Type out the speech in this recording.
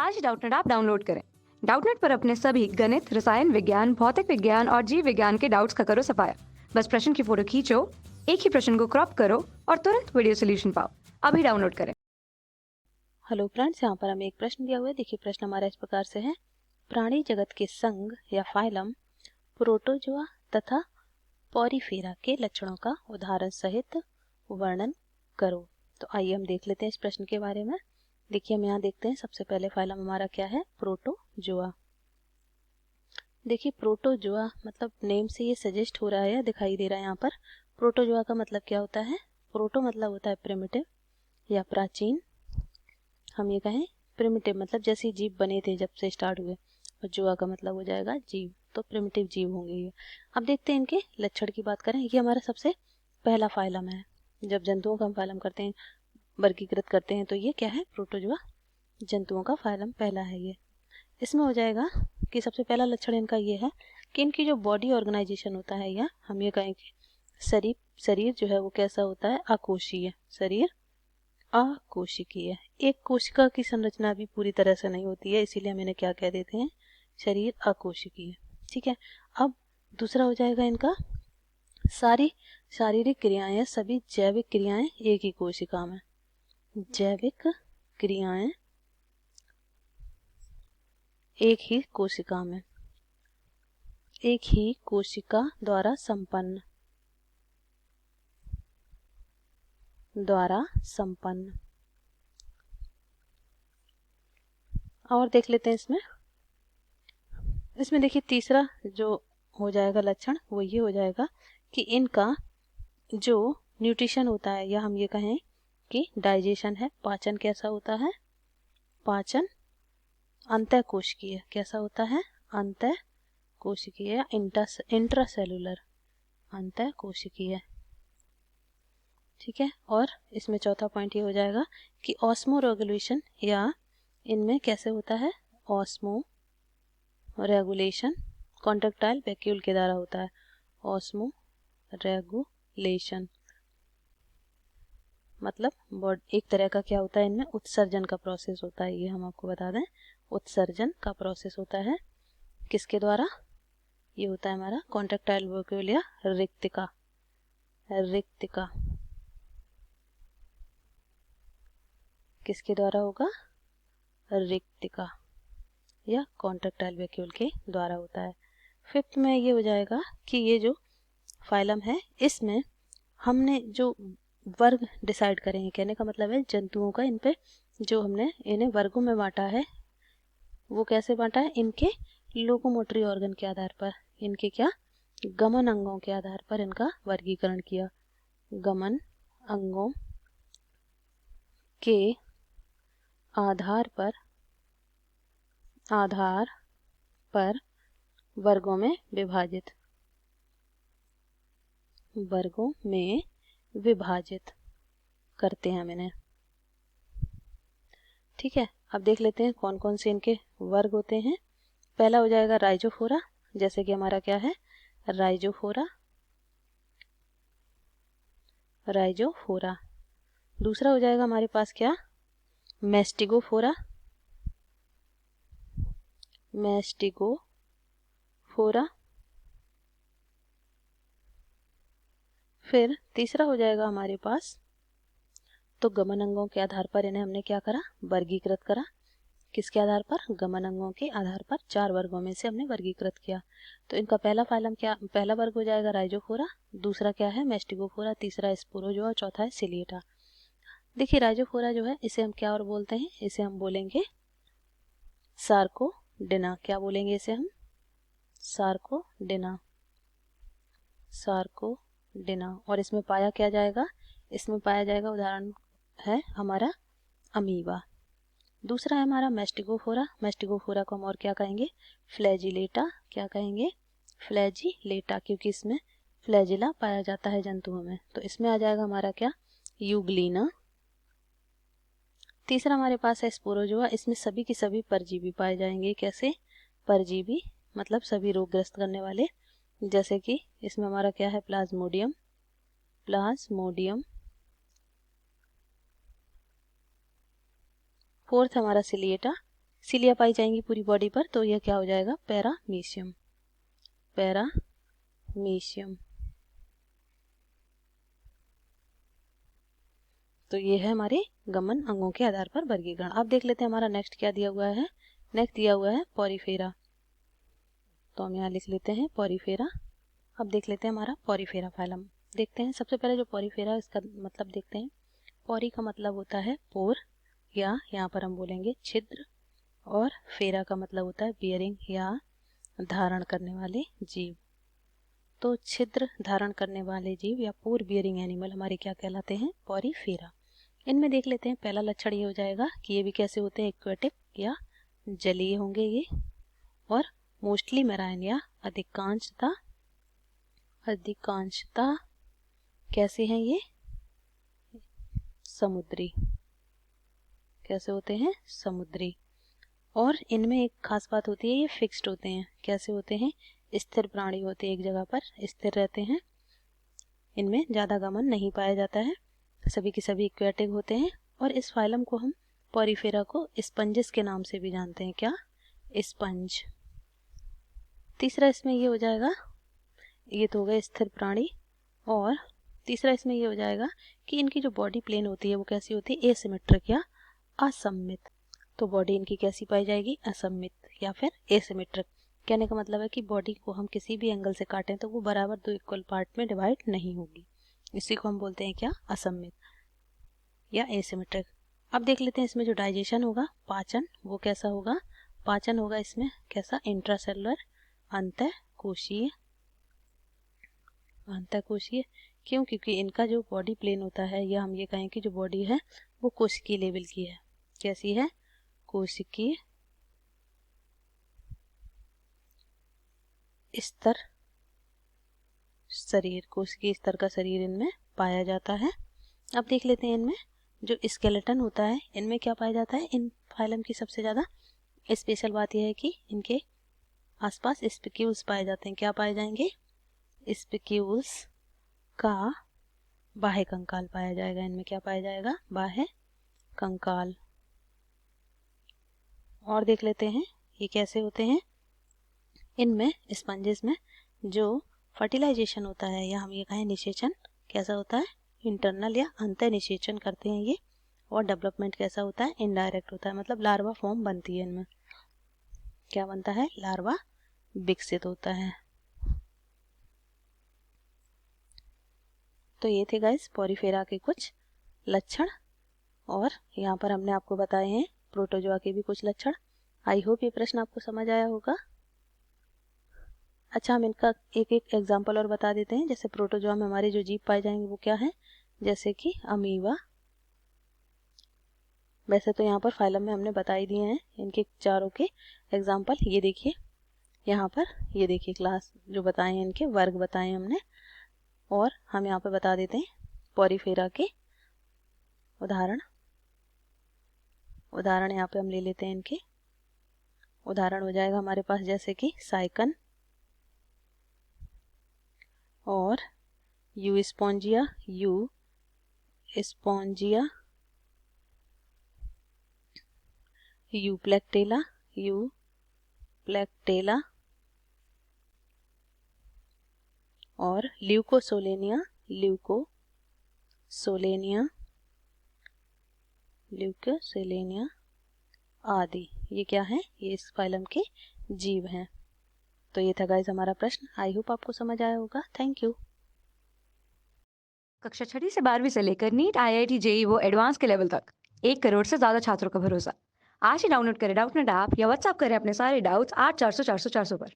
आज डाउटनेट आप डाउनलोड करें। डाउटनेट पर अपने सभी गणित, रसायन विज्ञान, भौतिक विज्ञान और जीव विज्ञान के डाउट्स का करो सफाया। बस प्रश्न की फोटो खींचो, एक ही प्रश्न को क्रॉप करो और तुरंत वीडियो सोल्यूशन पाओ। अभी डाउनलोड करें। हेलो फ्रेंड्स, यहाँ पर हमें एक प्रश्न दिया हुआ है। देखिए प्रश्न हमारा इस प्रकार से है, प्राणी जगत के संघ या फाइलम प्रोटोजोआ तथा पॉरीफेरा के लक्षणों का उदाहरण सहित वर्णन करो। तो आइए हम देख लेते हैं इस प्रश्न के बारे में। देखिए हम यहाँ देखते हैं, सबसे पहले फाइलम हमारा क्या है, प्रोटोजोआ। देखिए प्रोटोजोआ मतलब नेम से ये सजेस्ट हो रहा है या दिखाई दे रहा है यहाँ पर। प्रोटोजोआ का मतलब क्या होता है, प्रोटो मतलब होता है प्रिमिटिव या प्राचीन, हम ये कहें प्रिमिटिव मतलब जैसे जीव बने थे जब से स्टार्ट हुए, और जोआ का मतलब हो जाएगा जीव, तो प्रिमिटिव जीव होंगे ये। अब देखते हैं इनके लक्षण की बात करें। ये हमारा सबसे पहला फाइलम है। जब जंतुओं का हम फाइलम करते हैं, वर्गीकृत करते हैं, तो ये क्या है, प्रोटोजोआ जंतुओं का फाइलम पहला है ये। इसमें हो जाएगा कि सबसे पहला लक्षण इनका ये है कि इनकी जो बॉडी ऑर्गेनाइजेशन होता है, या हम ये कहें कि शरीर जो है वो कैसा होता है, अकोशीय शरीर, अकोशिकीय। एक कोशिका की संरचना भी पूरी तरह से नहीं होती है, इसीलिए हम इन्हें क्या कह देते हैं, शरीर अकोशिकीय। ठीक है। अब दूसरा हो जाएगा इनका, सारी शारीरिक क्रियाएं, सभी जैविक क्रियाएं एक ही कोशिका में, जैविक क्रियाएं एक ही कोशिका में, एक ही कोशिका द्वारा संपन्न, और देख लेते हैं इसमें देखिए तीसरा जो हो जाएगा लक्षण वो ये हो जाएगा कि इनका जो न्यूट्रिशन होता है, या हम ये कहें कि डाइजेशन है, पाचन कैसा होता है, पाचन अंतःकोशिकीय कैसा होता है, अंतःकोशिकीय या इंट्रासेलुलर अंतःकोशिकीय। ठीक है। और इसमें चौथा पॉइंट ये हो जाएगा कि ऑस्मो रेगुलेशन, या इनमें कैसे होता है, ऑस्मो रेगुलेशन कॉन्ट्रेक्टाइल वैक्यूल के द्वारा होता है, ऑस्मो रेगुलेशन मतलब एक तरह का क्या होता है, इनमें उत्सर्जन का प्रोसेस होता है, ये हम आपको बता दें, उत्सर्जन का प्रोसेस होता है किसके द्वारा, ये होता है हमारा कॉन्ट्रेक्टाइल वैक्यूल या रिक्तिका, किसके द्वारा होगा, रिक्तिका या कॉन्ट्रेक्टाइल वैक्यूल के द्वारा होता है। फिफ्थ में ये हो जाएगा कि ये जो फाइलम है इसमें हमने जो वर्ग डिसाइड करेंगे, कहने का मतलब है जंतुओं का इन पे जो हमने इन्हें वर्गों में बांटा है, वो कैसे बांटा है, इनके लोकोमोटरी ऑर्गन के आधार पर, इनके क्या, गमन अंगों के आधार पर इनका वर्गीकरण किया, गमन अंगों के आधार पर वर्गों में विभाजित करते हैं हम इन्हें। ठीक है। अब देख लेते हैं कौन कौन से इनके वर्ग होते हैं। पहला हो जाएगा राइजोफोरा, जैसे कि हमारा क्या है, राइजोफोरा। दूसरा हो जाएगा हमारे पास क्या, मेस्टिगोफोरा। फिर तीसरा हो जाएगा हमारे पास, तो गमन अंगों के आधार पर इन्हें हमने क्या करा, वर्गीकृत करा, किसके आधार पर, गमन अंगों के आधार पर 4 वर्गों में से हमने वर्गीकृत किया। तो इनका पहला फाइलम क्या, पहला वर्ग हो जाएगा राइजोफोरा, दूसरा क्या है, मेस्टिगोफोरा, तीसरा स्पोरोजोआ, चौथा है सिलिएटा। देखिए राइजोफोरा जो है इसे हम क्या और बोलते हैं, इसे हम बोलेंगे सार्कोडेना। क्या बोलेंगे इसे हम, सार्कोडेना। और इसमें पाया क्या जाएगा, इसमें पाया जाएगा, उदाहरण है हमारा अमीबा। दूसरा है हमारा मेस्टिगोफोरा को हम और क्या कहेंगे, फ्लैजिलेटा। क्या कहेंगे, फ्लैजिलेटा, क्योंकि इसमें फ्लैजिला पाया जाता है जंतुओं में। तो इसमें आ जाएगा हमारा क्या, यूग्लिना। तीसरा हमारे पास है स्पोरोजोआ, इसमें सभी की सभी परजीवी पाए जाएंगे। कैसे, परजीवी मतलब सभी रोगग्रस्त करने वाले, जैसे कि इसमें हमारा क्या है, प्लाज्मोडियम। फोर्थ हमारा सिलिएटा, सिलिया पाई जाएंगी पूरी बॉडी पर, तो यह क्या हो जाएगा, पैरामीशियम। पैरामीशियम। तो ये है हमारे गमन अंगों के आधार पर वर्गीकरण। अब देख लेते हैं हमारा नेक्स्ट क्या दिया हुआ है। नेक्स्ट दिया हुआ है पॉरीफेरा। तो हम यहाँ लिख लेते हैं पॉरीफेरा। अब देख लेते हैं हमारा पॉरीफेरा फाइलम। देखते हैं सबसे पहले जो पॉरीफेरा, इसका मतलब देखते हैं। पॉरी का मतलब होता है पोर, या यहाँ पर हम बोलेंगे छिद्र, और फेरा का मतलब होता है बियरिंग या धारण करने वाले जीव। तो छिद्र धारण करने वाले जीव या पोर बियरिंग एनिमल हमारे क्या कहलाते हैं, पॉरीफेरा। इनमें देख लेते हैं पहला लक्षण ये हो जाएगा कि ये भी कैसे होते हैं, एक्वेटिक या जलीय होंगे ये, और मोस्टली मैराइन या अधिकांशता कैसे हैं ये, समुद्री। कैसे होते हैं, समुद्री। और इनमें एक खास बात होती है, ये फिक्स्ड होते हैं। कैसे होते हैं, स्थिर प्राणी होते हैं, एक जगह पर स्थिर रहते हैं। इनमें ज़्यादा गमन नहीं पाया जाता है, सभी के सभी एक्वेटिक होते हैं। और इस फाइलम को हम पॉरीफेरा को स्पंजेस के नाम से भी जानते हैं। क्या, स्पंज। तीसरा इसमें ये हो जाएगा, ये तो हो गए स्थिर प्राणी। और तीसरा इसमें ये हो जाएगा कि इनकी जो बॉडी प्लेन होती है वो कैसी होती है, एसिमेट्रिक या असममित। तो बॉडी इनकी कैसी पाई जाएगी, असममित या फिर एसिमेट्रिक। कहने का मतलब है कि बॉडी को हम किसी भी एंगल से काटें तो वो बराबर दो इक्वल पार्ट में डिवाइड नहीं होगी। इसी को हम बोलते हैं क्या, असममित या एसिमेट्रिक। अब देख लेते हैं इसमें जो डाइजेशन होगा, पाचन, वो कैसा होगा। पाचन होगा इसमें कैसा, इंट्रासेलुलर, अंतःकोशीय। अंतःकोशीय क्यों, क्योंकि इनका जो बॉडी प्लेन होता है, या हम ये कहें कि जो बॉडी है वो कोशिकीय लेवल की है। कैसी है, कोशिकीय स्तर शरीर, कोशिकीय स्तर का शरीर इनमें पाया जाता है। अब देख लेते हैं इनमें जो स्केलेटन होता है, इनमें क्या पाया जाता है, इन फाइलम की सबसे ज़्यादा स्पेशल बात यह है कि इनके आसपास स्पिक्यूल्स पाए जाते हैं। क्या पाए जाएंगे, स्पिक्यूल्स का बाह्य कंकाल पाया जाएगा। इनमें क्या पाया जाएगा, बाह्य कंकाल। और देख लेते हैं ये कैसे होते हैं। इनमें स्पंजेस में जो फर्टिलाइजेशन होता है, या हम ये कहें निषेचन, कैसा होता है, इंटरनल या अंतः निषेचन करते हैं ये। और डेवलपमेंट कैसा होता है, इनडायरेक्ट होता है, मतलब लार्वा फॉर्म बनती है इनमें। क्या बनता है, लार्वा विकसित होता है। तो ये थे गाइस पॉरीफेरा के कुछ लक्षण, और यहाँ पर हमने आपको बताए हैं प्रोटोजोआ के भी कुछ लक्षण। आई होप ये प्रश्न आपको समझ आया होगा। अच्छा, हम इनका एक एक एग्जाम्पल और बता देते हैं। जैसे प्रोटोजोआ में हमारे जो जीव पाए जाएंगे वो क्या है, जैसे कि अमीबा। वैसे तो यहाँ पर फाइलम में हमने बता ही दिए हैं इनके चारों के एग्जाम्पल। ये देखिए यहाँ पर, ये देखिए क्लास जो बताए हैं, इनके वर्ग बताए हमने। और हम यहाँ पर बता देते हैं पॉरीफेरा के उदाहरण। उदाहरण यहाँ पे हम ले लेते हैं इनके। उदाहरण हो जाएगा हमारे पास जैसे कि साइकन और यू स्पॉन्जिया, यू प्लेक्टेला और ल्यूकोसोलेनिया आदि। ये क्या है, ये इस फाइलम के जीव हैं। तो ये था गाइस हमारा प्रश्न। आई होप आपको समझ आया होगा। Thank you. कक्षा 6वीं से 12वीं से लेकर नीट, IIT, JEE वो एडवांस के लेवल तक 1 करोड़ से ज़्यादा छात्रों का भरोसा। आज ही डाउनलोड करें डाउटनेट ऐप या व्हाट्सएप करें अपने सारे डाउट्स 8400 400 400 पर।